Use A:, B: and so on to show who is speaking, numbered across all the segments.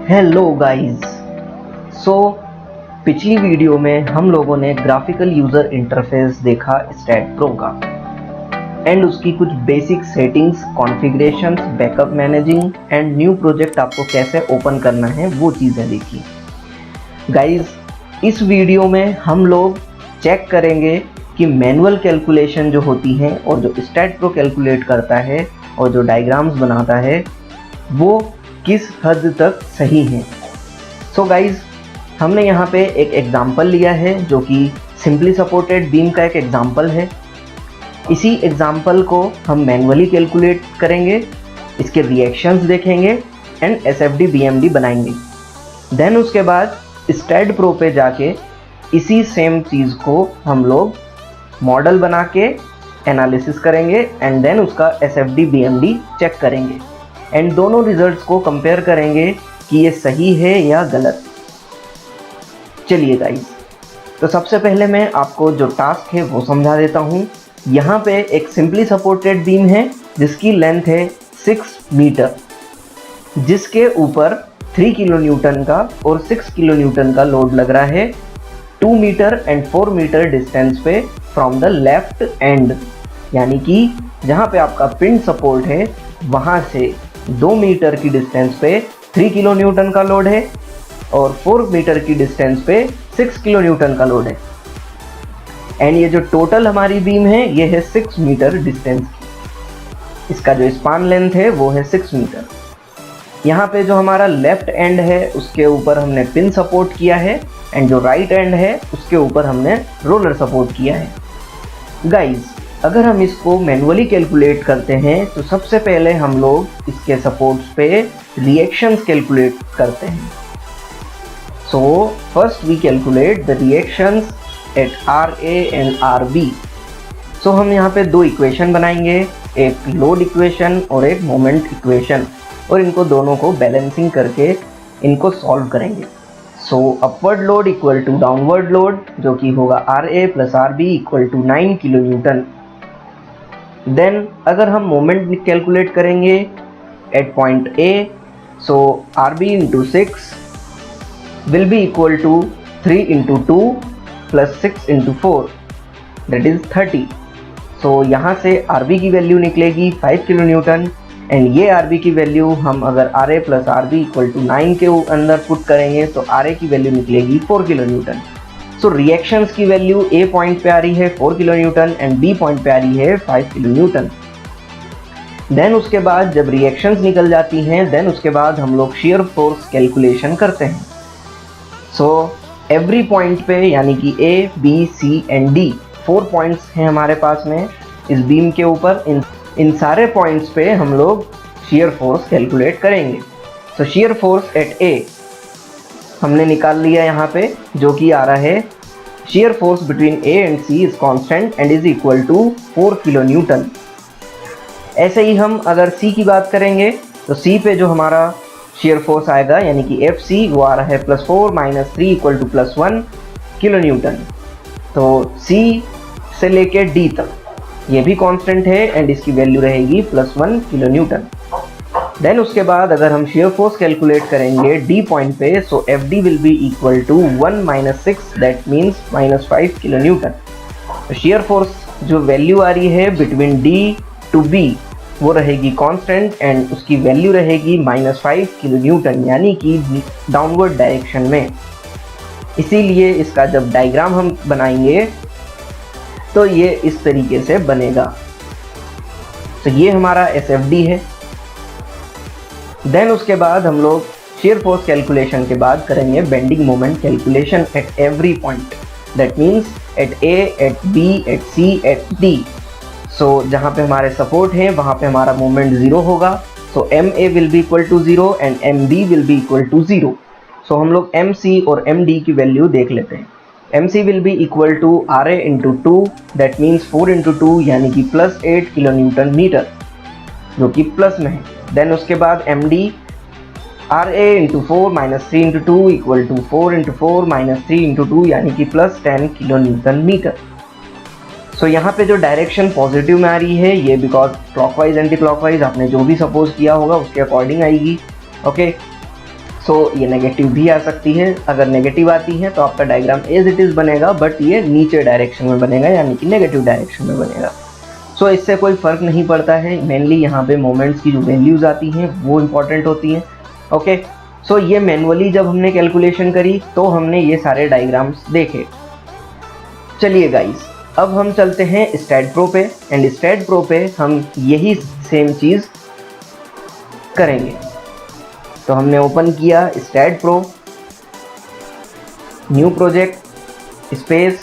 A: Hello guys. सो पिछली video में हम लोगों ने ग्राफिकल यूज़र इंटरफेस देखा स्टैट प्रो का एंड उसकी कुछ basic settings, configurations, backup managing and new project आपको कैसे ओपन करना है वो चीज़ें देखी। गाइस, इस वीडियो में हम लोग चेक करेंगे कि मैनुअल कैलकुलेशन जो होती हैं और जो स्टैट प्रो कैलकुलेट करता है और जो डायग्राम्स बनाता है वो किस हद तक सही हैं। सो गाइज, हमने यहाँ पे एक एग्जाम्पल लिया है जो कि सिंपली सपोर्टेड बीम का एक एग्जाम्पल है। इसी एग्जाम्पल को हम मैनुअली कैलकुलेट करेंगे, इसके रिएक्शंस देखेंगे एंड एसएफडी बीएमडी बनाएंगे। देन उसके बाद स्टैट प्रो पे जाके इसी सेम चीज़ को हम लोग मॉडल बना के एनालिसिस करेंगे एंड देन उसका एसएफडी बीएमडी चेक करेंगे एंड दोनों रिजल्ट्स को कंपेयर करेंगे कि ये सही है या गलत। चलिए गाइस, तो सबसे पहले मैं आपको जो टास्क है वो समझा देता हूँ। यहाँ पे एक सिंपली सपोर्टेड बीम है जिसकी लेंथ है 6 मीटर, जिसके ऊपर 3 किलो न्यूटन का और 6 किलो न्यूटन का लोड लग रहा है 2 मीटर एंड 4 मीटर डिस्टेंस पे फ्रॉम द लेफ्ट एंड, यानी कि जहाँ पे आपका पिन सपोर्ट है वहाँ से 2 मीटर की डिस्टेंस पे 3 किलो न्यूटन का लोड है और 4 मीटर की डिस्टेंस पे 6 किलो न्यूटन का लोड है। एंड ये जो टोटल हमारी बीम है ये है 6 मीटर डिस्टेंस की। इसका जो स्पान लेंथ है वो है 6 मीटर। यहाँ पे जो हमारा लेफ्ट एंड है उसके ऊपर हमने पिन सपोर्ट किया है एंड जो राइट एंड है उसके ऊपर हमने रोलर सपोर्ट किया है। गाइज, अगर हम इसको मैनुअली कैलकुलेट करते हैं तो सबसे पहले हम लोग इसके सपोर्ट्स पे रिएक्शंस कैलकुलेट करते हैं। So first we calculate the reactions at RA and RB। So हम यहाँ पे दो इक्वेशन बनाएंगे, एक लोड इक्वेशन और एक मोमेंट इक्वेशन, और इनको दोनों को बैलेंसिंग करके इनको सॉल्व करेंगे। So upward load equal to downward load जो कि होगा RA plus RB equal to 9 kilonewton. Then अगर हम मोमेंट कैलकुलेट करेंगे at point A, so RB into 6 will be equal to 3 into 2 plus 6 into 4 that is 30। सो यहाँ से RB की वैल्यू निकलेगी 5 किलो न्यूटन एंड ये RB की वैल्यू हम अगर RA plus RB equal to 9 के अंदर पुट करेंगे तो RA की वैल्यू निकलेगी 4 किलो न्यूटन। सो रिएक्शंस की वैल्यू A पॉइंट पे आ रही है 4 kilo Newton and B point पे आ रही है 5 किलो न्यूटन। देन उसके बाद जब रिएक्शंस निकल जाती हैं देन उसके बाद हम लोग शेयर फोर्स कैलकुलेशन करते हैं। सो एवरी पॉइंट पे, यानी कि A, B, C and D 4 points हैं हमारे पास में इस बीम के ऊपर। इन सारे पॉइंट्स पे हम लोग शेयर फोर्स कैलकुलेट करेंगे। सो शेयर फोर्स एट A हमने निकाल लिया यहाँ पे, जो कि आ रहा है shear force between A and C is constant and is equal to 4 kilo newton. ऐसे ही हम अगर C की बात करेंगे तो C पे जो हमारा शेयर फोर्स आएगा यानी कि FC वो आ रहा है +4 - 3 इक्वल टू +1 किलो न्यूटन। तो C से लेके D तक ये भी कांस्टेंट है एंड इसकी वैल्यू रहेगी +1 किलो न्यूटन। देन उसके बाद अगर हम शेयर फोर्स कैलकुलेट करेंगे D पॉइंट पे, so FD will be equal to 1 - 6 that means -5 kilo newton. तो शेयर फोर्स जो वैल्यू आ रही है बिटवीन D टू B वो रहेगी कांस्टेंट एंड उसकी वैल्यू रहेगी -5 किलो न्यूटन, यानी कि डाउनवर्ड डायरेक्शन में। इसीलिए इसका जब डायग्राम हम बनाएंगे तो ये इस तरीके से बनेगा। तो ये हमारा SFD है। देन उसके बाद हम लोग शेयर फोर्स कैलकुलेशन के बाद करेंगे bending moment calculation at every point, that means at A, at B, at C, at D। So जहाँ पे हमारे सपोर्ट हैं वहाँ पे हमारा मोमेंट 0 होगा। So MA will be equal to 0 and MB will be equal to 0। So हम लोग MC और MD की वैल्यू देख लेते हैं। MC will be equal to RA into 2 that means 4 into 2 यानी कि +8 किलो न्यूटन मीटर, जो कि प्लस में है। देन उसके बाद MD RA into 4 - 3 into 2 equal to 4 into 4 - 3 into 2 यानी कि +10 किलो न्यूटन मीटर। सो यहाँ पे जो डायरेक्शन पॉजिटिव में आ रही है ये बिकॉज क्लॉकवाइज एंटी क्लॉकवाइज आपने जो भी सपोज किया होगा उसके अकॉर्डिंग आएगी। ओके, सो ये नेगेटिव भी आ सकती है। अगर नेगेटिव आती है तो आपका डायग्राम एज इट इज़ बनेगा, बट ये नीचे डायरेक्शन में बनेगा, यानी कि नेगेटिव डायरेक्शन में बनेगा। सो इससे कोई फ़र्क नहीं पड़ता है। मेनली यहाँ पे मोमेंट्स की जो वैल्यूज़ आती हैं वो इम्पॉर्टेंट होती हैं। ओके, सो ये मैनुअली जब हमने कैलकुलेशन करी तो हमने ये सारे डायग्राम्स देखे। चलिए गाइस, अब हम चलते हैं स्टैट प्रो पे, एंड स्टैट प्रो पे हम यही सेम चीज़ करेंगे। तो हमने ओपन किया STAAD Pro, new project, space,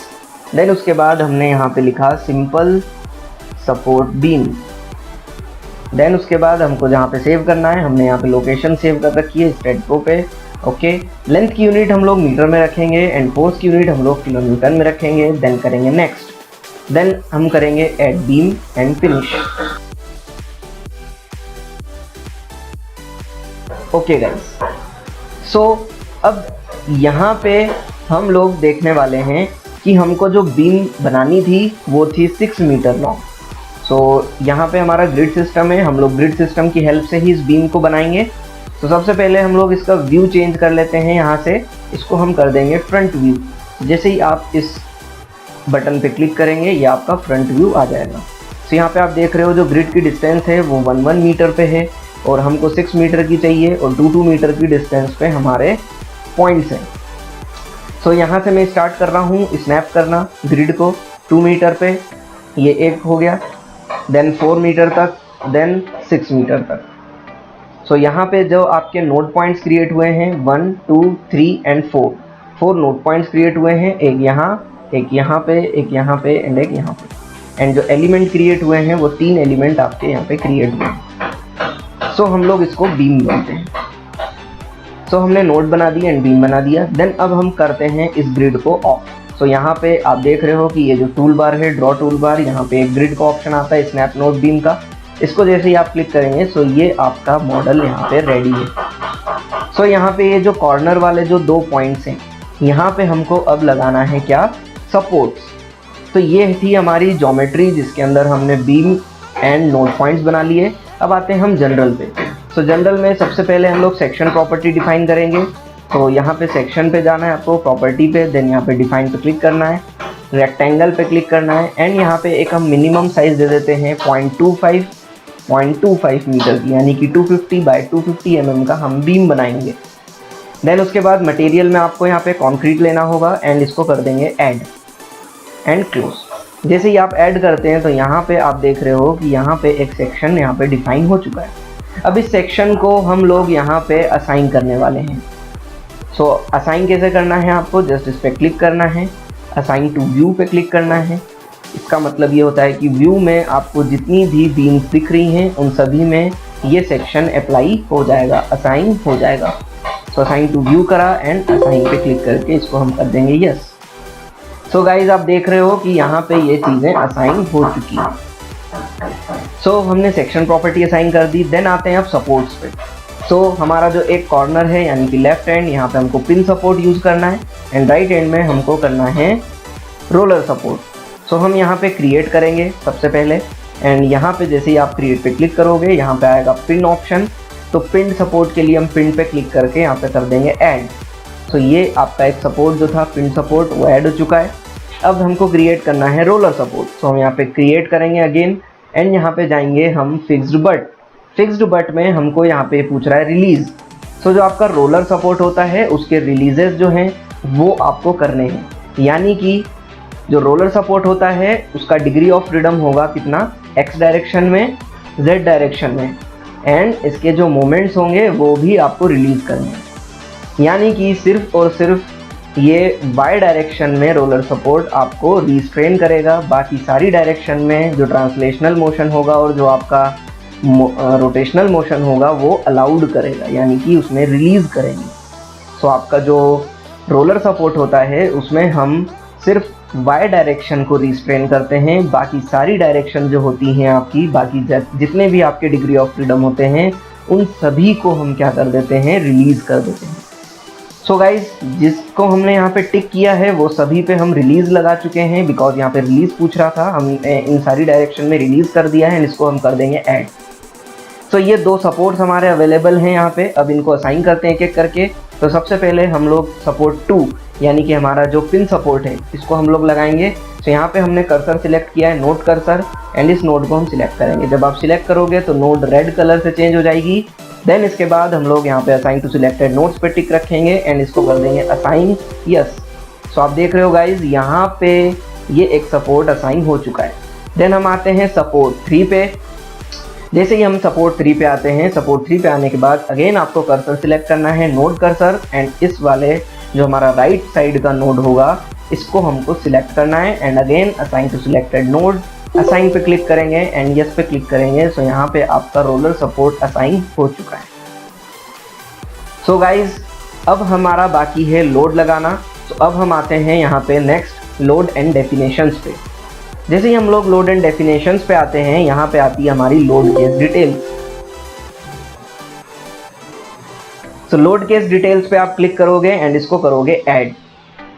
A: then उसके बाद हमने यहाँ पे लिखा सिंपल सपोर्ट बीम। देन उसके बाद हमको जहाँ पे सेव करना है, हमने यहाँ पे लोकेशन सेव कर रखी है स्टैट प्रो पे। ओके, लेंथ की यूनिट हम लोग मीटर में रखेंगे एंड फोर्स की यूनिट हम लोग किलोमीटर में रखेंगे। देन करेंगे नेक्स्ट, देन हम करेंगे add beam and finish. Okay guys, so अब यहाँ पे हम लोग देखने वाले हैं कि हमको जो बीम बनानी थी वो थी 6 मीटर लॉन्ग। सो यहाँ पे हमारा ग्रिड सिस्टम है, हम लोग ग्रिड सिस्टम की हेल्प से ही इस बीम को बनाएंगे। तो सबसे पहले हम लोग इसका व्यू चेंज कर लेते हैं। यहाँ से इसको हम कर देंगे फ्रंट व्यू। जैसे ही आप इस बटन पे क्लिक करेंगे ये आपका फ्रंट व्यू आ जाएगा। तो यहाँ पे आप देख रहे हो जो ग्रिड की डिस्टेंस है वो 1 मीटर पे है और हमको 6 मीटर की चाहिए और 2 मीटर की डिस्टेंस पे हमारे पॉइंट्स हैं। सो यहाँ से मैं स्टार्ट कर रहा हूँ स्नैप करना ग्रिड को 2 मीटर पे, ये एक हो गया, देन 4 मीटर तक, देन 6 मीटर तक। सो यहाँ पे जो आपके नोड पॉइंट्स क्रिएट हुए हैं 1, 2, 3 एंड 4 नोड पॉइंट्स क्रिएट हुए हैं, एक यहाँ पे, एक यहाँ पे एंड एक यहाँ पे। एंड जो एलिमेंट क्रिएट हुए हैं वो 3 एलिमेंट आपके यहाँ पे क्रिएट हुए हैं। सो हम लोग इसको बीम बोलते हैं। सो हमने नोड बना दिया एंड बीम बना दिया। देन अब हम करते हैं इस ग्रिड को ऑफ। सो यहाँ पे आप देख रहे हो कि ये जो टूल बार है, ड्रॉ टूल बार, यहाँ पे एक ग्रिड का ऑप्शन आता है स्नैप नोड बीम का। इसको जैसे ही आप क्लिक करेंगे सो ये आपका मॉडल यहाँ पे रेडी है। सो यहाँ पे ये जो कॉर्नर वाले जो 2 पॉइंट्स हैं, यहाँ पे हमको अब लगाना है क्या, सपोर्ट्स। तो ये थी हमारी ज्योमेट्री जिसके अंदर हमने बीम एंड नोड पॉइंट्स बना लिए। अब आते हैं हम जनरल पे। सो जनरल में सबसे पहले हम लोग सेक्शन प्रॉपर्टी डिफाइन करेंगे। तो यहाँ पे सेक्शन पे जाना है आपको, प्रॉपर्टी पे, देन यहाँ पे डिफाइन पे क्लिक करना है, रेक्टेंगल पे क्लिक करना है एंड यहाँ पे एक हम मिनिमम साइज दे देते हैं 0.25 मीटर की, यानी कि 250 बाय 250 mm का हम बीम बनाएंगे। देन उसके बाद मटेरियल में आपको यहाँ पे कंक्रीट लेना होगा एंड इसको कर देंगे ऐड एंड क्लोज। जैसे ही आप ऐड करते हैं तो यहाँ पे आप देख रहे हो कि यहाँ पे एक सेक्शन यहाँ पे डिफाइन हो चुका है। अब इस सेक्शन को हम लोग यहाँ पे असाइन करने वाले हैं। सो असाइन कैसे करना है, आपको जस्ट इस पर क्लिक करना है, असाइन टू व्यू पे क्लिक करना है। इसका मतलब ये होता है कि व्यू में आपको जितनी भी बीम्स दिख रही हैं उन सभी में ये सेक्शन अप्लाई हो जाएगा, असाइन हो जाएगा। सो असाइन टू व्यू करा एंड असाइन पे क्लिक करके इसको हम कर देंगे यस। सो गाइज आप देख रहे हो कि यहाँ पे ये चीज़ें असाइन हो चुकी हैं। सो हमने सेक्शन प्रॉपर्टी असाइन कर दी। देन आते हैं अब सपोर्ट्स पे। सो हमारा जो एक कॉर्नर है यानी कि लेफ्ट हैंड, यहाँ पे हमको पिन सपोर्ट यूज़ करना है एंड राइट हैंड में हमको करना है रोलर सपोर्ट। सो हम यहाँ पे क्रिएट करेंगे सबसे पहले एंड यहाँ पे जैसे ही आप क्रिएट पे क्लिक करोगे यहाँ पे आएगा पिन ऑप्शन। तो पिन सपोर्ट के लिए हम पिन पे क्लिक करके यहाँ पे कर देंगे ऐड। सो ये आपका एक सपोर्ट जो था पिन सपोर्ट वो ऐड हो चुका है। अब हमको क्रिएट करना है रोलर सपोर्ट। सो हम यहाँ पे क्रिएट करेंगे अगेन एंड यहाँ पे जाएंगे हम फिक्स्ड बट। फिक्स्ड बट में हमको यहाँ पे पूछ रहा है रिलीज़। सो जो आपका रोलर सपोर्ट होता है उसके रिलीजेस जो हैं वो आपको करने हैं, यानी कि जो रोलर सपोर्ट होता है उसका डिग्री ऑफ फ्रीडम होगा कितना, x डायरेक्शन में, z डायरेक्शन में, एंड इसके जो मोमेंट्स होंगे वो भी आपको रिलीज़ करने हैं। यानी कि सिर्फ और सिर्फ ये y डायरेक्शन में रोलर सपोर्ट आपको रिस्ट्रेन करेगा, बाकी सारी डायरेक्शन में जो ट्रांसलेशनल मोशन होगा और जो आपका रोटेशनल मोशन होगा वो अलाउड करेगा, यानी कि उसमें रिलीज़ करेंगे। सो आपका जो रोलर सपोर्ट होता है उसमें हम सिर्फ y डायरेक्शन को रिस्ट्रेन करते हैं, बाकी सारी डायरेक्शन जो होती हैं आपकी, बाकी जितने भी आपके डिग्री ऑफ फ्रीडम होते हैं उन सभी को हम क्या कर देते हैं, रिलीज़ कर देते हैं। सो गाइज जिसको हमने यहाँ पे टिक किया है वो सभी पे हम रिलीज़ लगा चुके हैं, बिकॉज यहाँ पे रिलीज़ पूछ रहा था, हमने इन सारी डायरेक्शन में रिलीज़ कर दिया है। इसको हम कर देंगे ऐड। तो ये दो सपोर्ट्स हमारे अवेलेबल हैं यहाँ पे। अब इनको असाइन करते हैं एक एक करके। तो सबसे पहले हम लोग सपोर्ट 2 यानी कि हमारा जो पिन सपोर्ट है इसको हम लोग लगाएंगे। तो यहाँ पे हमने कर्सर सिलेक्ट किया है, नोड कर्सर, एंड इस नोड को हम सिलेक्ट करेंगे। जब आप सिलेक्ट करोगे तो नोड रेड कलर से चेंज हो जाएगी। देन इसके बाद हम लोग यहाँ पे असाइन टू सिलेक्टेड नोड्स पे टिक रखेंगे एंड इसको कर देंगे असाइन यस। सो आप देख रहे हो गाइज यहाँ पे ये एक सपोर्ट असाइन हो चुका है। देन हम आते हैं सपोर्ट 3 पे। जैसे ही हम सपोर्ट 3 पे आते हैं, सपोर्ट 3 पे आने के बाद अगेन आपको कर्सर सिलेक्ट करना है, नोड कर्सर, एंड इस वाले जो हमारा राइट साइड का नोड होगा इसको हमको सिलेक्ट करना है and again assign to selected node, assign पे क्लिक करेंगे एंड यस पे क्लिक करेंगे। सो यहाँ पे आपका रोलर सपोर्ट असाइन हो चुका है। सो गाइज अब हमारा बाकी है लोड लगाना। तो अब हम आते हैं यहाँ पे नेक्स्ट लोड एंड डेफिनेशंस पे। जैसे ही हम लोग लोड एंड डेफिनेशंस पे आते हैं, यहाँ पे आती है हमारी लोड केस डिटेल्स। तो लोड केस डिटेल्स पे आप क्लिक करोगे एंड इसको करोगे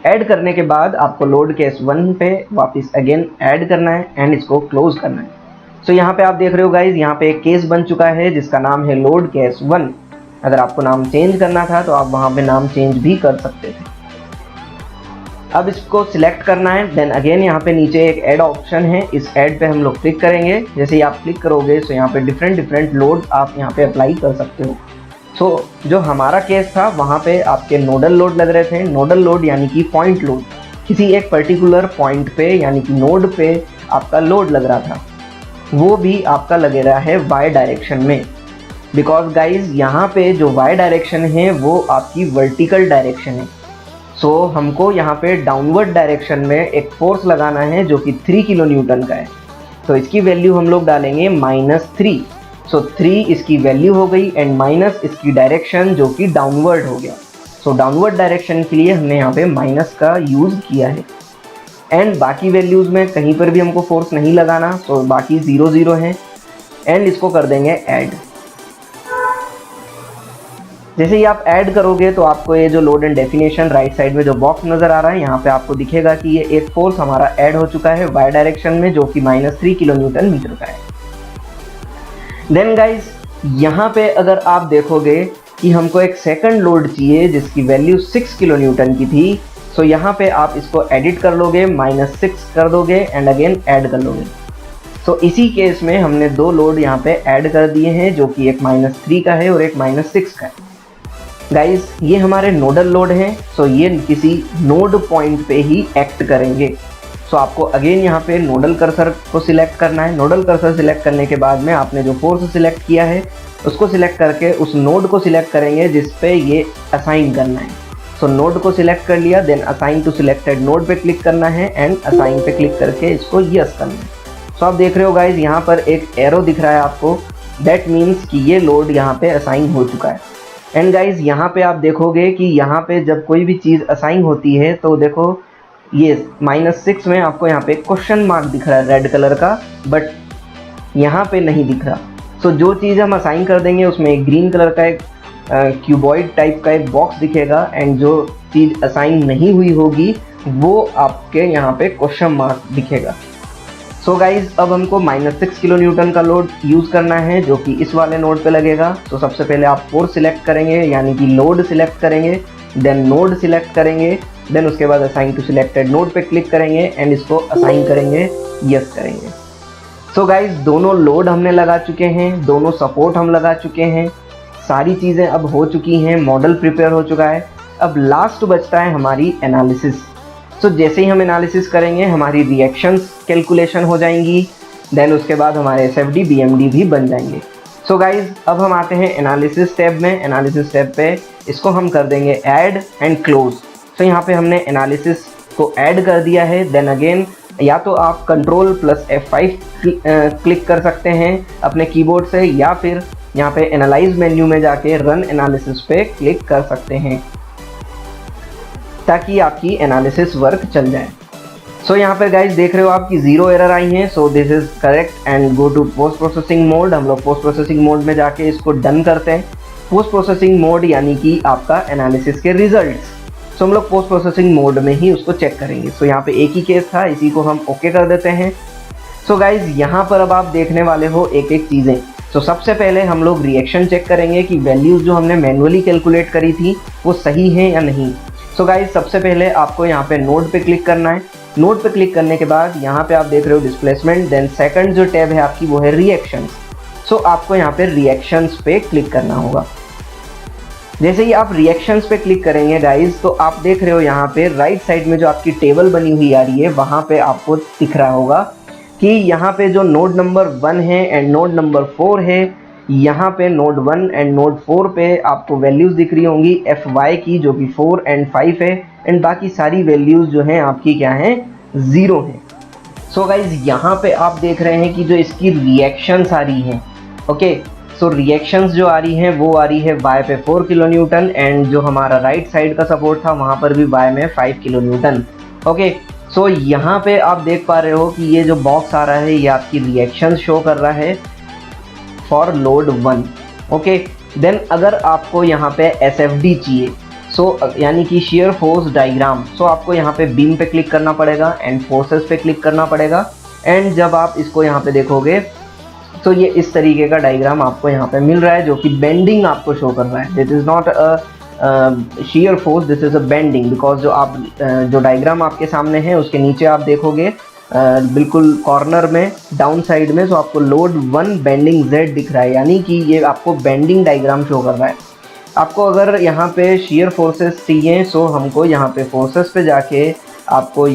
A: ऐड करने के बाद आपको लोड केस 1 पे वापस अगेन ऐड करना है एंड इसको क्लोज करना है। तो यहाँ पे आप देख रहे हो गाइज यहाँ पे एक केस बन चुका है जिसका नाम है लोड केस 1। अगर आपको नाम चेंज करना था तो आप वहाँ पे नाम चेंज भी कर सकते थे। अब इसको सिलेक्ट करना है। देन अगेन यहाँ पे नीचे एक ऐड ऑप्शन है, इस ऐड पे हम लोग क्लिक करेंगे। जैसे ही आप क्लिक करोगे तो यहाँ पे डिफरेंट लोड आप यहाँ पे अप्लाई कर सकते हो। सो जो हमारा केस था वहाँ पे आपके नोडल लोड लग रहे थे। नोडल लोड यानी कि पॉइंट लोड, किसी एक पर्टिकुलर पॉइंट पे यानी कि नोड पे आपका लोड लग रहा था, वो भी आपका लग रहा है वाई डायरेक्शन में। बिकॉज गाइज यहाँ पे जो वाई डायरेक्शन है वो आपकी वर्टिकल डायरेक्शन है। सो हमको यहाँ पे डाउनवर्ड डायरेक्शन में एक फोर्स लगाना है जो कि 3 किलो न्यूटन का है। तो इसकी वैल्यू हम लोग डालेंगे -3। सो 3 इसकी वैल्यू हो गई एंड माइनस इसकी डायरेक्शन जो कि डाउनवर्ड हो गया। सो डाउनवर्ड डायरेक्शन के लिए हमने यहाँ पे माइनस का यूज़ किया है। एंड बाकी वैल्यूज़ में कहीं पर भी हमको फोर्स नहीं लगाना, तो बाकी 0 0 है एंड इसको कर देंगे ऐड। जैसे ही आप ऐड करोगे तो आपको ये जो load and definition right side में जो बॉक्स नज़र आ रहा है यहाँ पे आपको दिखेगा कि ये एक फोर्स हमारा ऐड हो चुका है वाई डायरेक्शन में जो कि -3 किलो न्यूटन मीटर का है। देन गाइज यहाँ पे अगर आप देखोगे कि हमको एक सेकंड लोड चाहिए जिसकी वैल्यू 6 किलो न्यूटन की थी। सो यहाँ पे आप इसको एडिट कर लोगे, -6 कर दोगे एंड अगेन ऐड कर लोगे। सो इसी केस में हमने 2 लोड यहाँ पे ऐड कर दिए हैं जो कि एक -3 का है और एक -6 का है। गाइज ये हमारे नोडल लोड हैं। सो ये किसी नोड पॉइंट पे ही एक्ट करेंगे। सो आपको अगेन यहाँ पे नोडल कर्सर को सिलेक्ट करना है। नोडल कर्सर सिलेक्ट करने के बाद में आपने जो फोर्स सिलेक्ट किया है उसको सिलेक्ट करके उस नोड को सिलेक्ट करेंगे जिस पे ये असाइन करना है। सो नोड को सिलेक्ट कर लिया, then assign to selected node पे क्लिक करना है एंड असाइन पे क्लिक करके इसको यस करना है। सो आप देख रहे हो गाइज यहाँ पर एक एरो दिख रहा है आपको, दैट मीन्स कि ये लोड यहाँ पे असाइन हो चुका है। एंड गाइज यहाँ पे आप देखोगे कि यहाँ पे जब कोई भी चीज़ असाइन होती है तो देखो ये -6 में आपको यहाँ पे क्वेश्चन मार्क दिख रहा है रेड कलर का, बट यहाँ पे नहीं दिख रहा। सो जो चीज़ हम असाइन कर देंगे उसमें एक ग्रीन कलर का एक क्यूबॉइड टाइप का एक बॉक्स दिखेगा एंड जो चीज़ असाइन नहीं हुई होगी वो आपके यहाँ पे क्वेश्चन मार्क दिखेगा। सो गाइज अब हमको -6 किलो न्यूटन का लोड यूज़ करना है जो कि इस वाले नोड पे लगेगा। तो सबसे पहले आप फोर्स सिलेक्ट करेंगे यानी कि लोड सिलेक्ट करेंगे, देन नोड सिलेक्ट करेंगे, देन उसके बाद असाइन टू सिलेक्टेड नोड पे क्लिक करेंगे एंड इसको असाइन करेंगे, यस करेंगे। सो गाइज दोनों लोड हमने लगा चुके हैं, दोनों सपोर्ट हम लगा चुके हैं, सारी चीज़ें अब हो चुकी हैं, मॉडल प्रिपेयर हो चुका है। अब लास्ट बचता है हमारी एनालिसिस। सो जैसे ही हम एनालिसिस करेंगे हमारी रिएक्शंस कैलकुलेशन हो जाएंगी, देन उसके बाद हमारे SFD BMD भी बन जाएंगे। सो गाइज अब हम आते हैं एनालिसिस टैब में। एनालिसिस टैब पे इसको हम कर देंगे ऐड एंड क्लोज। सो यहाँ पे हमने एनालिसिस को ऐड कर दिया है। देन अगेन या तो आप Ctrl+F5 क्लिक कर सकते हैं अपने कीबोर्ड से, या फिर यहाँ पे एनालाइज मेन्यू में जाके रन एनालिसिस पे क्लिक कर सकते हैं ताकि आपकी एनालिसिस वर्क चल जाए। सो यहाँ पर गाइज देख रहे हो आपकी 0 एरर आई है। So this is correct and go to post processing mode. हम लोग पोस्ट प्रोसेसिंग मोड में जाके इसको डन करते हैं। पोस्ट प्रोसेसिंग मोड यानी कि आपका एनालिसिस के रिजल्ट्स। सो हम लोग पोस्ट प्रोसेसिंग मोड में ही उसको चेक करेंगे। सो यहाँ पे एक ही केस था, इसी को हम ओके कर देते हैं। सो गाइज यहाँ पर अब आप देखने वाले हो एक एक चीज़ें। सो सबसे पहले हम लोग रिएक्शन चेक करेंगे कि वैल्यूज़ जो हमने मैन्युअली कैलकुलेट करी थी वो सही है या नहीं। सो गाइस सबसे पहले आपको यहाँ पे नोड पे क्लिक करना है। नोड पे क्लिक करने के बाद यहाँ पे आप देख रहे हो डिस्प्लेसमेंट, देन सेकंड जो टैब है आपकी वो है रिएक्शंस। सो आपको यहाँ पे रिएक्शंस पे क्लिक करना होगा। जैसे ही आप रिएक्शंस पे क्लिक करेंगे गाइस, तो आप देख रहे हो यहाँ पे राइट साइड में जो आपकी टेबल बनी हुई आ रही है वहाँ पे आपको दिख रहा होगा कि यहाँ पे जो नोड नंबर 1 है एंड नोड नंबर 4 है, यहाँ पे नोड 1 एंड नोड 4 पे आपको वैल्यूज़ दिख रही होंगी fy की, जो कि 4 एंड 5 है, एंड बाकी सारी वैल्यूज़ जो हैं आपकी क्या हैं, 0 है। सो गाइज यहाँ पे आप देख रहे हैं कि जो इसकी रिएक्शंस आ रही हैं, ओके, सो रिएक्शंस जो आ रही हैं वो आ रही है y पे 4 किलो न्यूटन, एंड जो हमारा राइट साइड का सपोर्ट था वहाँ पर भी y में 5 किलो न्यूटन। ओके, सो यहाँ पे आप देख पा रहे हो कि ये जो बॉक्स आ रहा है ये आपकी रिएक्शंस शो कर रहा है फॉर लोड 1। ओके, देन अगर आपको यहाँ पे SFD चाहिए, सो यानी कि शेयर फोर्स डायग्राम, सो आपको यहाँ पे बीम पे क्लिक करना पड़ेगा एंड फोर्सेस पे क्लिक करना पड़ेगा। एंड जब आप इसको यहाँ पे देखोगे तो ये इस तरीके का डायग्राम आपको यहाँ पे मिल रहा है, जो कि बेंडिंग आपको शो कर रहा है। This is not a shear force, this is a bending, because जो आप जो डायग्राम आपके सामने है उसके नीचे आप देखोगे बिल्कुल कॉर्नर में डाउन साइड में, तो आपको लोड 1 बेंडिंग Z दिख रहा है, यानी कि ये आपको बेंडिंग डायग्राम शो कर रहा है। आपको अगर यहाँ पे shear forces चाहिए, सो हमको यहाँ पे फोर्सेस पे जाके आपको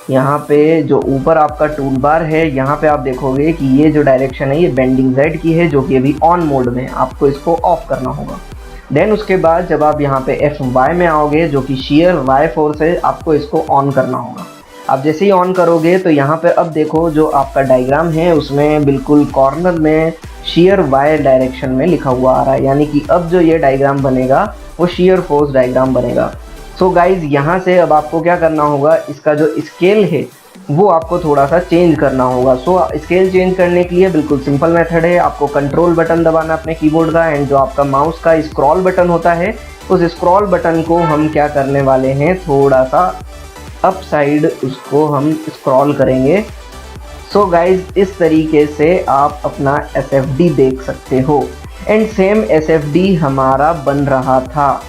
A: यहाँ पे जो ऊपर आपका टूल बार है, यहाँ पे आप देखोगे कि ये जो डायरेक्शन है ये बेंडिंग Z की है, जो कि अभी ऑन मोड में, आपको इसको ऑफ करना होगा। देन उसके बाद जब आप यहाँ पे FY में आओगे, जो कि शेयर Y फोर्स है, आपको इसको ऑन करना होगा। आप जैसे ही ऑन करोगे तो यहाँ पे अब देखो जो आपका डायग्राम है उसमें बिल्कुल कॉर्नर में शेयर Y डायरेक्शन में लिखा हुआ आ रहा है, यानी कि अब जो ये डायग्राम बनेगा वो शेयर फोर्स डायग्राम बनेगा। सो गाइज यहाँ से अब आपको क्या करना होगा, इसका जो स्केल है वो आपको थोड़ा सा चेंज करना होगा। सो स्केल चेंज करने के लिए बिल्कुल सिंपल मेथड है, आपको कंट्रोल बटन दबाना अपने कीबोर्ड का, एंड जो आपका माउस का स्क्रॉल बटन होता है उस स्क्रॉल बटन को हम क्या करने वाले हैं, थोड़ा सा अप साइड उसको हम स्क्रॉल करेंगे। सो गाइज इस तरीके से आप अपना SFD देख सकते हो, एंड सेम SFD हमारा बन रहा था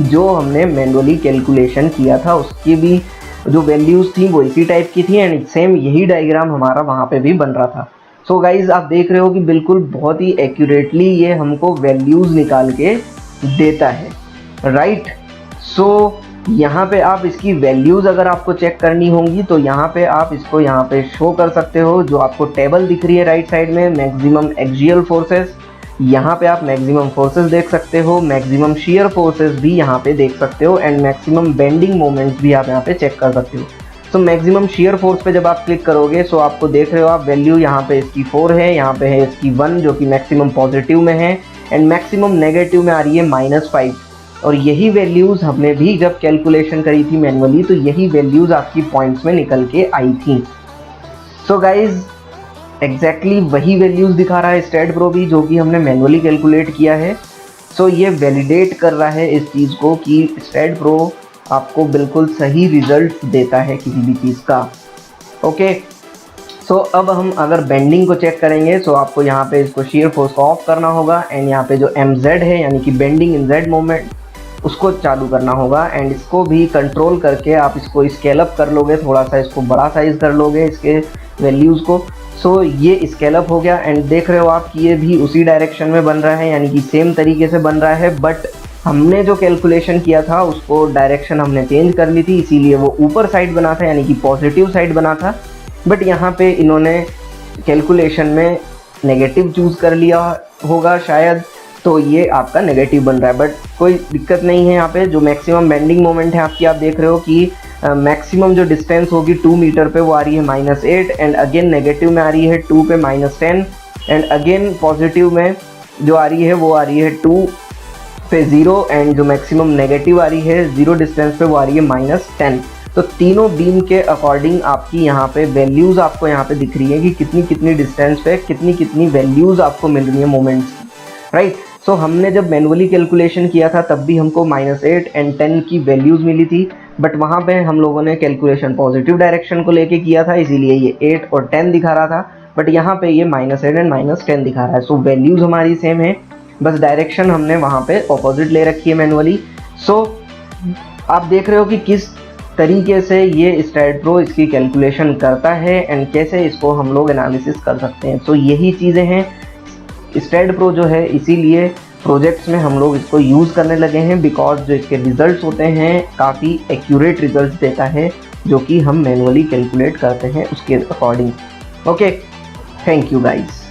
A: जो हमने मैनुअली कैलकुलेशन किया था, उसकी भी जो वैल्यूज़ थी वो इसी टाइप की थी, एंड सेम यही डायग्राम हमारा वहाँ पे भी बन रहा था। सो गाइज आप देख रहे हो कि बिल्कुल बहुत ही एक्यूरेटली ये हमको वैल्यूज़ निकाल के देता है, राइट। सो यहाँ पे आप इसकी वैल्यूज़ अगर आपको चेक करनी होंगी तो यहाँ पे आप इसको यहाँ पे शो कर सकते हो। जो आपको टेबल दिख रही है राइट साइड में, मैक्सिमम एक्सियल फोर्सेस, यहाँ पे आप मैक्सिमम फोर्सेस देख सकते हो, मैक्सिमम शेयर फोर्सेस भी यहाँ पे देख सकते हो, एंड मैक्सिमम बेंडिंग मोमेंट्स भी आप यहाँ पे चेक कर सकते हो। सो मैक्सिमम शेयर फोर्स पे जब आप क्लिक करोगे, सो आपको देख रहे हो आप वैल्यू यहाँ पे इसकी 4 है, यहाँ पे है इसकी 1 जो कि मैक्सिमम पॉजिटिव में है, एंड मैक्सिमम नेगेटिव में आ रही है -5। और यही वैल्यूज़ हमने भी जब कैलकुलेशन करी थी मैनुअली, तो यही वैल्यूज़ आपकी पॉइंट्स में निकल के आई थी। सो गाइज एग्जैक्टली वही वैल्यूज़ दिखा रहा है स्टैट प्रो भी, जो कि हमने मैनुअली कैलकुलेट किया है। सो ये वैलिडेट कर रहा है इस चीज़ को कि स्टैट प्रो आपको बिल्कुल सही रिजल्ट देता है किसी भी चीज़ का। ओके, सो अब हम अगर बेंडिंग को चेक करेंगे, सो आपको यहाँ पे इसको शेयर फोर्स को ऑफ करना होगा, एंड यहाँ पे जो MZ है यानी कि बेंडिंग इन Z मोमेंट, उसको चालू करना होगा, एंड इसको भी कंट्रोल करके आप इसको स्केल अप कर लोगे, थोड़ा सा इसको बड़ा साइज़ कर लोगे इसके वैल्यूज़ को। सो ये स्केल अप हो गया, एंड देख रहे हो आप कि ये भी उसी डायरेक्शन में बन रहा है, यानी कि सेम तरीके से बन रहा है, बट हमने जो कैलकुलेशन किया था उसको डायरेक्शन हमने चेंज कर ली थी, इसीलिए वो ऊपर साइड बना था, यानी कि पॉजिटिव साइड बना था। बट यहाँ पे इन्होंने कैलकुलेशन में नेगेटिव चूज़ कर लिया होगा शायद, तो ये आपका नेगेटिव बन रहा है, बट कोई दिक्कत नहीं है। यहाँ पे जो मैक्सिमम बेंडिंग मोमेंट है आपकी, आप देख रहे हो कि मैक्सिमम जो डिस्टेंस होगी 2 मीटर पे वो आ रही है -8, एंड अगेन नेगेटिव में आ रही है 2 पे -10, एंड अगेन पॉजिटिव में जो आ रही है वो आ रही है 2 पे 0, एंड जो मैक्सिमम नेगेटिव आ रही है 0 डिस्टेंस पे वो आ रही है -10। तो तीनों बीम के अकॉर्डिंग आपकी यहाँ पे वैल्यूज़ आपको यहाँ पे दिख रही है कि कितनी कितनी डिस्टेंस पे कितनी कितनी वैल्यूज़ आपको मिल रही है मोमेंट्स की, राइट। सो हमने जब मैनुअली कैलकुलेशन किया था तब भी हमको -8 एंड 10 की वैल्यूज़ मिली थी, बट वहाँ पे हम लोगों ने कैलकुलेशन पॉजिटिव डायरेक्शन को लेके किया था, इसीलिए ये 8 और 10 दिखा रहा था। बट यहाँ पे ये -8 एंड -10 दिखा रहा है। सो वैल्यूज़ हमारी सेम है, बस डायरेक्शन हमने वहाँ पे ऑपोजिट ले रखी है मैनुअली। सो आप देख रहे हो कि किस तरीके से ये स्टैट प्रो इसकी कैलकुलेशन करता है एंड कैसे इसको हम लोग एनालिसिस कर सकते हैं। सो यही चीज़ें हैं स्टैट प्रो जो है, इसीलिए प्रोजेक्ट्स में हम लोग इसको यूज़ करने लगे हैं, बिकॉज जो इसके रिजल्ट्स होते हैं काफ़ी एक्यूरेट रिजल्ट्स देता है, जो कि हम मैनुअली कैलकुलेट करते हैं उसके according. Okay, thank you guys.